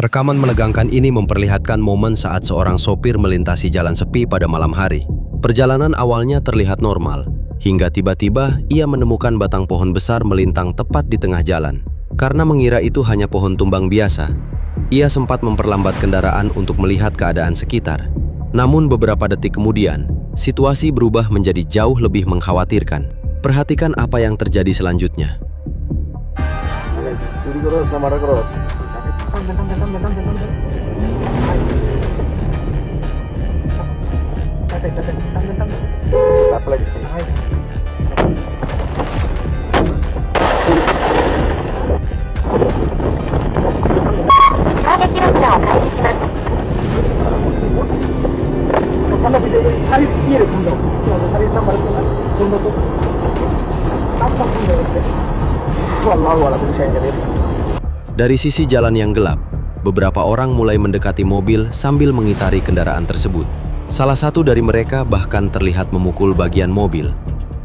Rekaman menegangkan ini memperlihatkan momen saat seorang sopir melintasi jalan sepi pada malam hari. Perjalanan awalnya terlihat normal, hingga tiba-tiba ia menemukan batang pohon besar melintang tepat di tengah jalan. Karena mengira itu hanya pohon tumbang biasa, ia sempat memperlambat kendaraan untuk melihat keadaan sekitar. Namun beberapa detik kemudian, situasi berubah menjadi jauh lebih mengkhawatirkan. Perhatikan apa yang terjadi selanjutnya. Dari sisi jalan yang gelap, beberapa orang mulai mendekati mobil sambil mengitari kendaraan tersebut. Salah satu dari mereka bahkan terlihat memukul bagian mobil,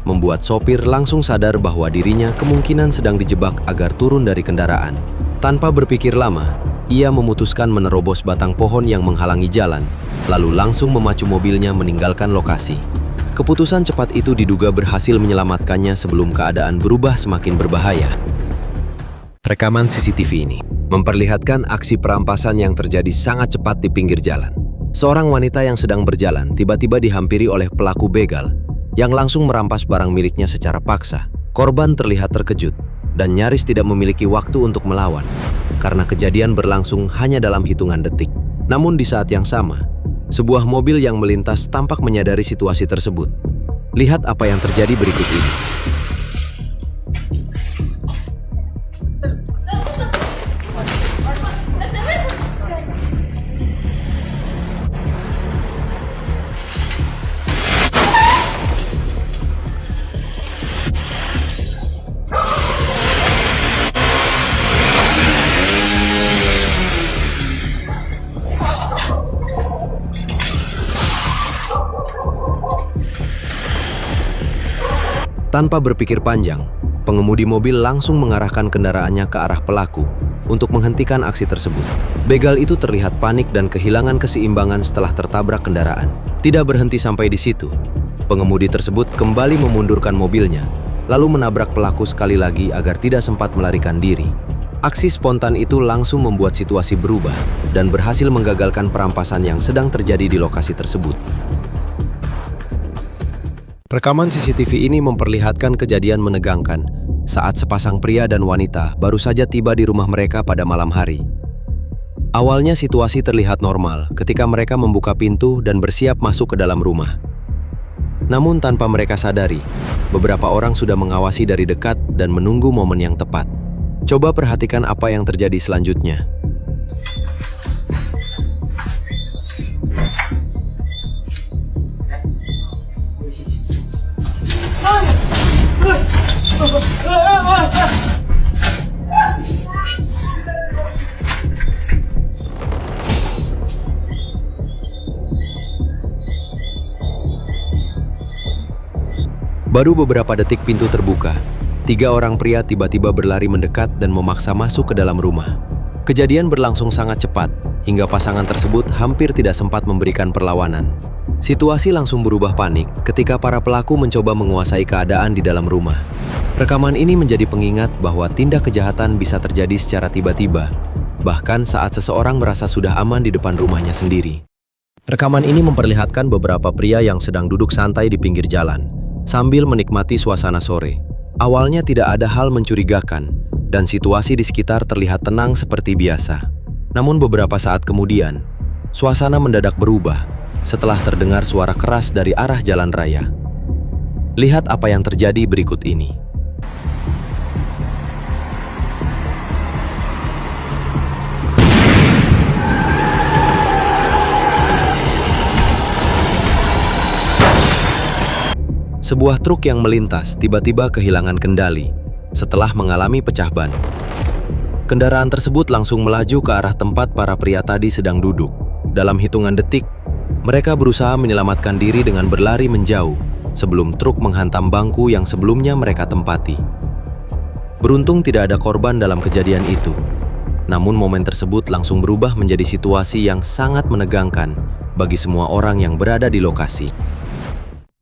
membuat sopir langsung sadar bahwa dirinya kemungkinan sedang dijebak agar turun dari kendaraan. Tanpa berpikir lama, ia memutuskan menerobos batang pohon yang menghalangi jalan, lalu langsung memacu mobilnya meninggalkan lokasi. Keputusan cepat itu diduga berhasil menyelamatkannya sebelum keadaan berubah semakin berbahaya. Rekaman CCTV ini memperlihatkan aksi perampasan yang terjadi sangat cepat di pinggir jalan. Seorang wanita yang sedang berjalan tiba-tiba dihampiri oleh pelaku begal yang langsung merampas barang miliknya secara paksa. Korban terlihat terkejut dan nyaris tidak memiliki waktu untuk melawan karena kejadian berlangsung hanya dalam hitungan detik. Namun di saat yang sama, sebuah mobil yang melintas tampak menyadari situasi tersebut. Lihat apa yang terjadi berikut ini. Tanpa berpikir panjang, pengemudi mobil langsung mengarahkan kendaraannya ke arah pelaku untuk menghentikan aksi tersebut. Begal itu terlihat panik dan kehilangan keseimbangan setelah tertabrak kendaraan. Tidak berhenti sampai di situ, pengemudi tersebut kembali memundurkan mobilnya, lalu menabrak pelaku sekali lagi agar tidak sempat melarikan diri. Aksi spontan itu langsung membuat situasi berubah dan berhasil menggagalkan perampasan yang sedang terjadi di lokasi tersebut. Rekaman CCTV ini memperlihatkan kejadian menegangkan saat sepasang pria dan wanita baru saja tiba di rumah mereka pada malam hari. Awalnya situasi terlihat normal ketika mereka membuka pintu dan bersiap masuk ke dalam rumah. Namun tanpa mereka sadari, beberapa orang sudah mengawasi dari dekat dan menunggu momen yang tepat. Coba perhatikan apa yang terjadi selanjutnya. Baru beberapa detik pintu terbuka, 3 orang pria tiba-tiba berlari mendekat dan memaksa masuk ke dalam rumah. Kejadian berlangsung sangat cepat, hingga pasangan tersebut hampir tidak sempat memberikan perlawanan. Situasi langsung berubah panik ketika para pelaku mencoba menguasai keadaan di dalam rumah. Rekaman ini menjadi pengingat bahwa tindak kejahatan bisa terjadi secara tiba-tiba, bahkan saat seseorang merasa sudah aman di depan rumahnya sendiri. Rekaman ini memperlihatkan beberapa pria yang sedang duduk santai di pinggir jalan, sambil menikmati suasana sore. Awalnya tidak ada hal mencurigakan, dan situasi di sekitar terlihat tenang seperti biasa. Namun beberapa saat kemudian, suasana mendadak berubah setelah terdengar suara keras dari arah jalan raya. Lihat apa yang terjadi berikut ini. Sebuah truk yang melintas tiba-tiba kehilangan kendali setelah mengalami pecah ban. Kendaraan tersebut langsung melaju ke arah tempat para pria tadi sedang duduk. Dalam hitungan detik, mereka berusaha menyelamatkan diri dengan berlari menjauh sebelum truk menghantam bangku yang sebelumnya mereka tempati. Beruntung tidak ada korban dalam kejadian itu. Namun momen tersebut langsung berubah menjadi situasi yang sangat menegangkan bagi semua orang yang berada di lokasi.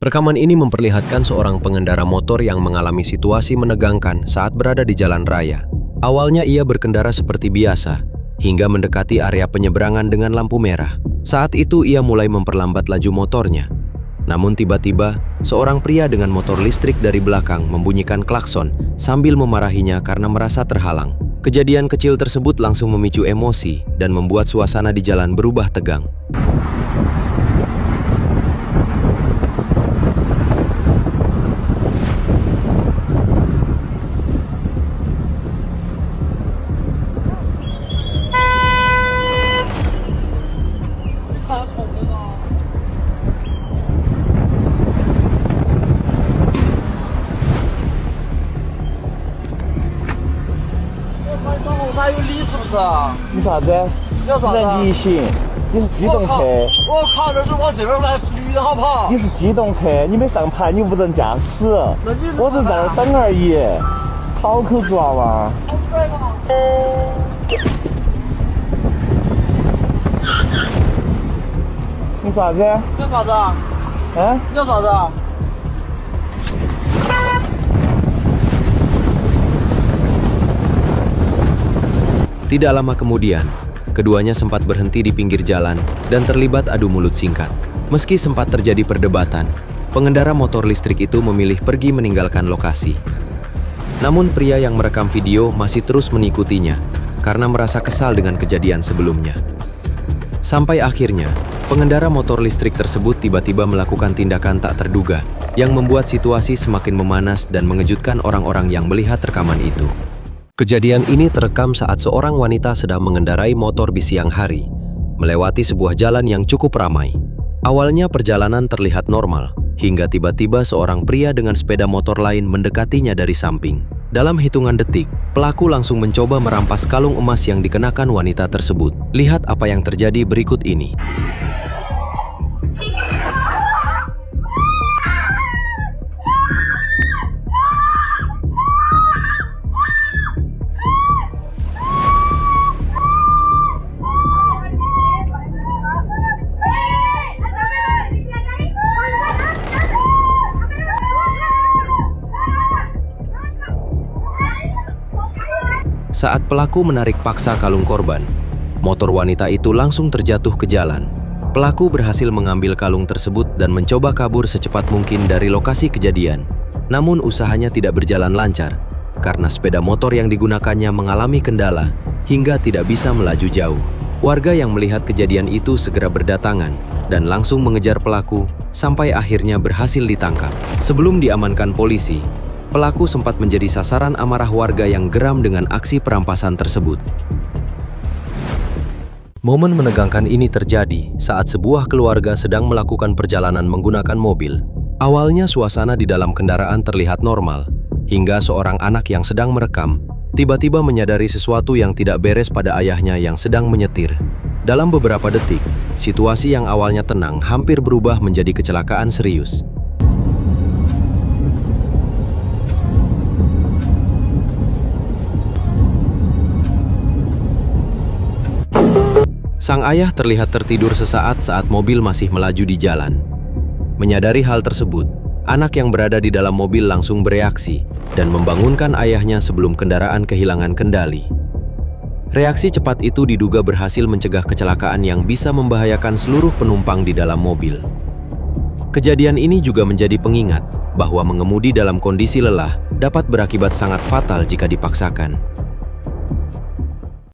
Rekaman ini memperlihatkan seorang pengendara motor yang mengalami situasi menegangkan saat berada di jalan raya. Awalnya ia berkendara seperti biasa, hingga mendekati area penyeberangan dengan lampu merah. Saat itu ia mulai memperlambat laju motornya. Namun tiba-tiba, seorang pria dengan motor listrik dari belakang membunyikan klakson sambil memarahinya karena merasa terhalang. Kejadian kecil tersebut langsung memicu emosi dan membuat suasana di jalan berubah tegang.你啥子？要啥子啊你行，你是机动车，我靠，这是往这边来，是绿的好不好？你是机动车，你没上牌，你无人驾驶，那你我只在那儿等而已。好口抓嘛！你啥子？要啥子啊？啊？要啥子啊？ Tidak lama kemudian, keduanya sempat berhenti di pinggir jalan dan terlibat adu mulut singkat. Meski sempat terjadi perdebatan, pengendara motor listrik itu memilih pergi meninggalkan lokasi. Namun pria yang merekam video masih terus mengikutinya karena merasa kesal dengan kejadian sebelumnya. Sampai akhirnya, pengendara motor listrik tersebut tiba-tiba melakukan tindakan tak terduga yang membuat situasi semakin memanas dan mengejutkan orang-orang yang melihat rekaman itu. Kejadian ini terekam saat seorang wanita sedang mengendarai motor di siang hari, melewati sebuah jalan yang cukup ramai. Awalnya perjalanan terlihat normal, hingga tiba-tiba seorang pria dengan sepeda motor lain mendekatinya dari samping. Dalam hitungan detik, pelaku langsung mencoba merampas kalung emas yang dikenakan wanita tersebut. Lihat apa yang terjadi berikut ini. Saat pelaku menarik paksa kalung korban, motor wanita itu langsung terjatuh ke jalan. Pelaku berhasil mengambil kalung tersebut dan mencoba kabur secepat mungkin dari lokasi kejadian. Namun usahanya tidak berjalan lancar, karena sepeda motor yang digunakannya mengalami kendala hingga tidak bisa melaju jauh. Warga yang melihat kejadian itu segera berdatangan dan langsung mengejar pelaku sampai akhirnya berhasil ditangkap. Sebelum diamankan polisi, pelaku sempat menjadi sasaran amarah warga yang geram dengan aksi perampasan tersebut. Momen menegangkan ini terjadi saat sebuah keluarga sedang melakukan perjalanan menggunakan mobil. Awalnya suasana di dalam kendaraan terlihat normal, hingga seorang anak yang sedang merekam tiba-tiba menyadari sesuatu yang tidak beres pada ayahnya yang sedang menyetir. Dalam beberapa detik, situasi yang awalnya tenang hampir berubah menjadi kecelakaan serius. Sang ayah terlihat tertidur sesaat saat mobil masih melaju di jalan. Menyadari hal tersebut, anak yang berada di dalam mobil langsung bereaksi dan membangunkan ayahnya sebelum kendaraan kehilangan kendali. Reaksi cepat itu diduga berhasil mencegah kecelakaan yang bisa membahayakan seluruh penumpang di dalam mobil. Kejadian ini juga menjadi pengingat bahwa mengemudi dalam kondisi lelah dapat berakibat sangat fatal jika dipaksakan.